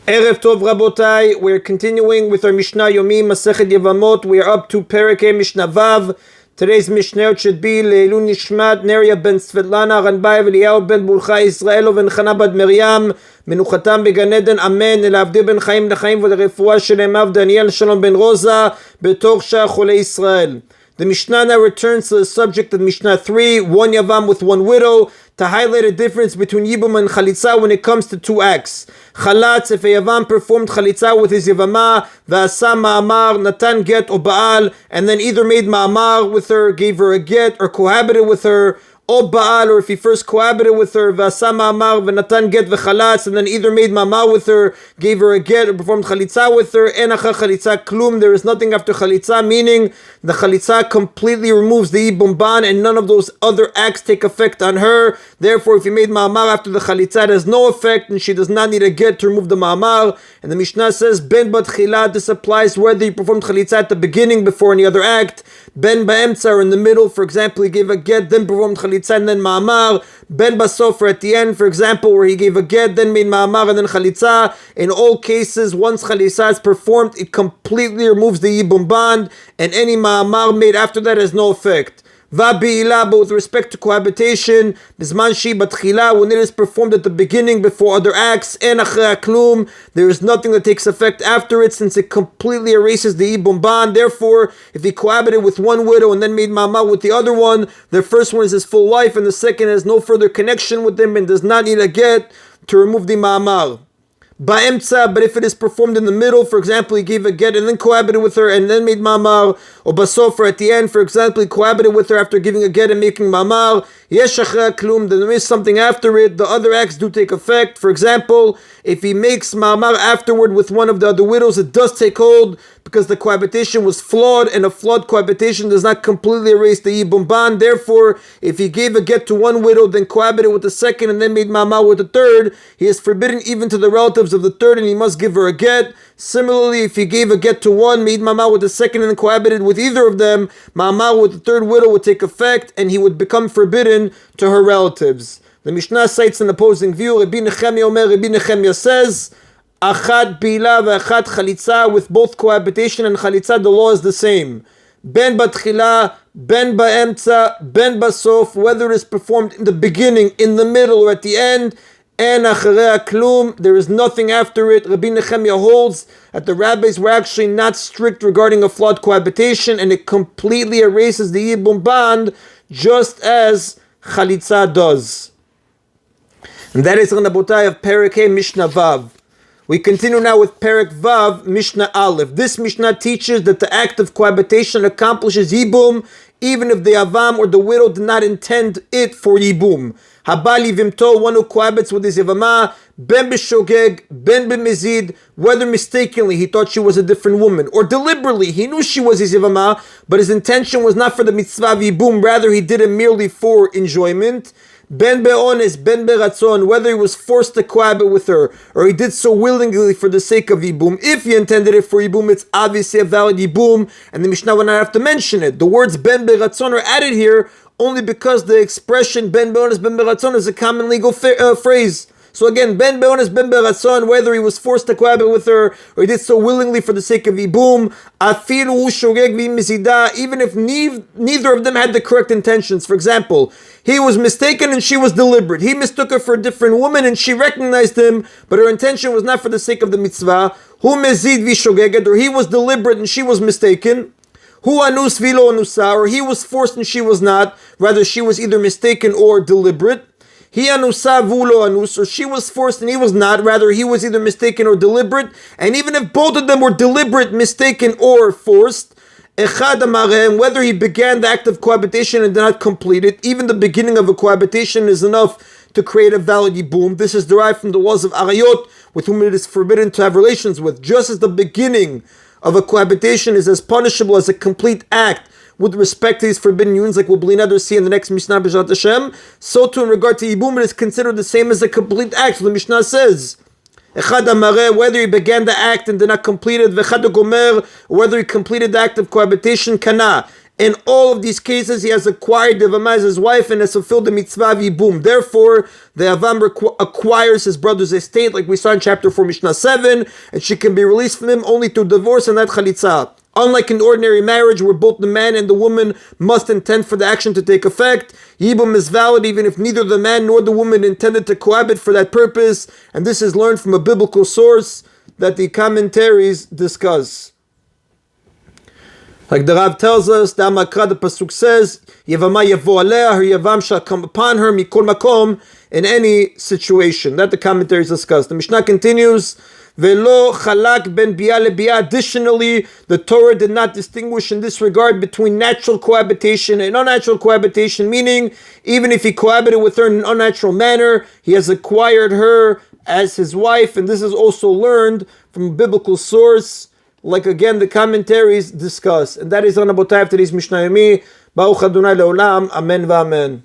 Erev Tov Rabotai, we're continuing with our Mishnah Yomi, Masechet Yevamot. We are up to Perek Mishnah Vav. Today's Mishnah should be Leilu Nishmat Neria ben Svetlana Ranbai Eliyahu ben Burcha Israelo ben Chana bad Miriam Menuchatam began Eden Amen Elavdi ben Chaim lechaim v'lerefuah shelemav Daniel Shalom ben Rosa b'tor Shah Cholei Israel. The Mishnah now returns to the subject of Mishnah 3, one Yavam with one widow, to highlight a difference between Yibum and Chalitza when it comes to two acts. Chalatz, if a Yavam performed Chalitza with his Yavama, V'asa Ma'amar, Natan Get or Baal, and then either made Ma'amar with her, gave her a get, or cohabited with her, or Baal, or if he first cohabited with her, V'asa Ma'amar, V'natan Get V'chalatz, and then either made Ma'amar with her, gave her a get, or performed Chalitza with her, Enacha Chalitza Klum, there is nothing after Chalitza, meaning the Chalitza completely removes the Yibum Ban, and none of those other acts take effect on her. Therefore, if he made Ma'amar after the Chalitza, it has no effect, and she does not need a get to remove the Ma'amar. And the Mishnah says, Ben Bat Chila, this applies whether he performed Chalitza at the beginning before any other act, Ben Ba'emtza, or in the middle, for example, he gave a get, then performed Chalitza, and then Ma'amar, Ben Basof, or at the end, for example, where he gave a get, then made Ma'amar, and then Chalitza. In all cases, once Chalitza is performed, it completely removes the Yibum Ban, and any Ma'amar made after that has no effect. Va'bi'ila, but with respect to cohabitation, Bizman shi batchila, when it is performed at the beginning before other acts, en achre klum, there is nothing that takes effect after it, since it completely erases the Yibum Ban. Therefore, if he cohabited with one widow and then made Ma'amar with the other one, the first one is his full wife, and the second has no further connection with him and does not need a get to remove the Ma'amar. Ba'emtza, but if it is performed in the middle, for example, he gave a get and then cohabited with her and then made Ma'amar, or basofer at the end, for example, he cohabited with her after giving a get and making Ma'amar, yesh achra klum, then there is something after it, the other acts do take effect. For example, if he makes Ma'amar afterward with one of the other widows, it does take hold, because the cohabitation was flawed, and a flawed cohabitation does not completely erase the Yibum Ban. Therefore, if he gave a get to one widow, then cohabited with the second, and then made Ma'amar with the third, he is forbidden even to the relatives of the third, and he must give her a get. Similarly, if he gave a get to one, made Ma'amar with the second, and then cohabited with either of them, Ma'amar with the third widow would take effect, and he would become forbidden to her relatives. The Mishnah cites an opposing view. Rabbi Nechemia says, Achat bila v'achat chalitza, with both cohabitation and chalitza, the law is the same. Ben batchila, ben ba'emtza, ben basof, whether it is performed in the beginning, in the middle, or at the end, en acharei klum, there is nothing after it. Rabbi Nechemia holds that the rabbis were actually not strict regarding a flawed cohabitation, and it completely erases the Yibum Ban, just as chalitza does. And that is the Rabotai of Perek Mishnah Vav. We continue now with Perek Vav, Mishnah Aleph. This Mishnah teaches that the act of cohabitation accomplishes Yibum, even if the Yavam or the widow did not intend it for Yibum. Habali vimto, one who cohabits with his Yavama, ben b'shogeg, ben b'mezid, whether mistakenly he thought she was a different woman, or deliberately he knew she was his Yavama, but his intention was not for the mitzvah of Yibum, rather he did it merely for enjoyment. Ben be'ones, ben beratzon, whether he was forced to cohabit with her, or he did so willingly for the sake of Yibum. If he intended it for Yibum, it's obviously a valid Yibum, and the Mishnah will not have to mention it. The words ben beratzon are added here only because the expression ben be'ones, ben beratzon is a common legal phrase. So again, ben be'ones, ben beratzon, whether he was forced to cohabit with her, or he did so willingly for the sake of Yibum, afilu shogeg v'mizida, even if neither of them had the correct intentions. For example, he was mistaken and she was deliberate. He mistook her for a different woman and she recognized him, but her intention was not for the sake of the mitzvah. Hu mezid v'shogeged, or he was deliberate and she was mistaken. Hu anus v'lo anusa, or he was forced and she was not, rather she was either mistaken or deliberate. He anusa v'lo anus, or she was forced and he was not, rather he was either mistaken or deliberate. And even if both of them were deliberate, mistaken, or forced, Echad amarem, whether he began the act of cohabitation and did not complete it, even the beginning of a cohabitation is enough to create a valid yibum. This is derived from the laws of arayot, with whom it is forbidden to have relations with. Just as the beginning of a cohabitation is as punishable as a complete act with respect to these forbidden unions, like we'll see in the next Mishnah B'Shat Hashem, so too in regard to yibum, it is considered the same as a complete act. So the Mishnah says, Echad amareh, whether he began the act and did not complete it, v'echad gomer, whether he completed the act of cohabitation, kana. In all of these cases, he has acquired the Yevamah as his wife and has fulfilled the mitzvah of Yibum. Therefore, the Yavam acquires his brother's estate, like we saw in chapter 4, Mishnah 7, and she can be released from him only through divorce and not chalitza. Unlike in ordinary marriage, where both the man and the woman must intend for the action to take effect, Yibum is valid even if neither the man nor the woman intended to cohabit for that purpose, and this is learned from a biblical source that the commentaries discuss. Like the Rav tells us, the Amakra, the Pasuk says, Yevamah yavo alea, her Yavam shall come upon her, mikol makom, in any situation. That the commentaries discuss. The Mishnah continues, Velo chalak ben bia lebia. Additionally, the Torah did not distinguish in this regard between natural cohabitation and unnatural cohabitation, meaning even if he cohabited with her in an unnatural manner, he has acquired her as his wife, and this is also learned from a biblical source, like again the commentaries discuss. And that is on Abotai of today's Mishnah Yomi. Baruch Adonai Leolam. Amen v'amen.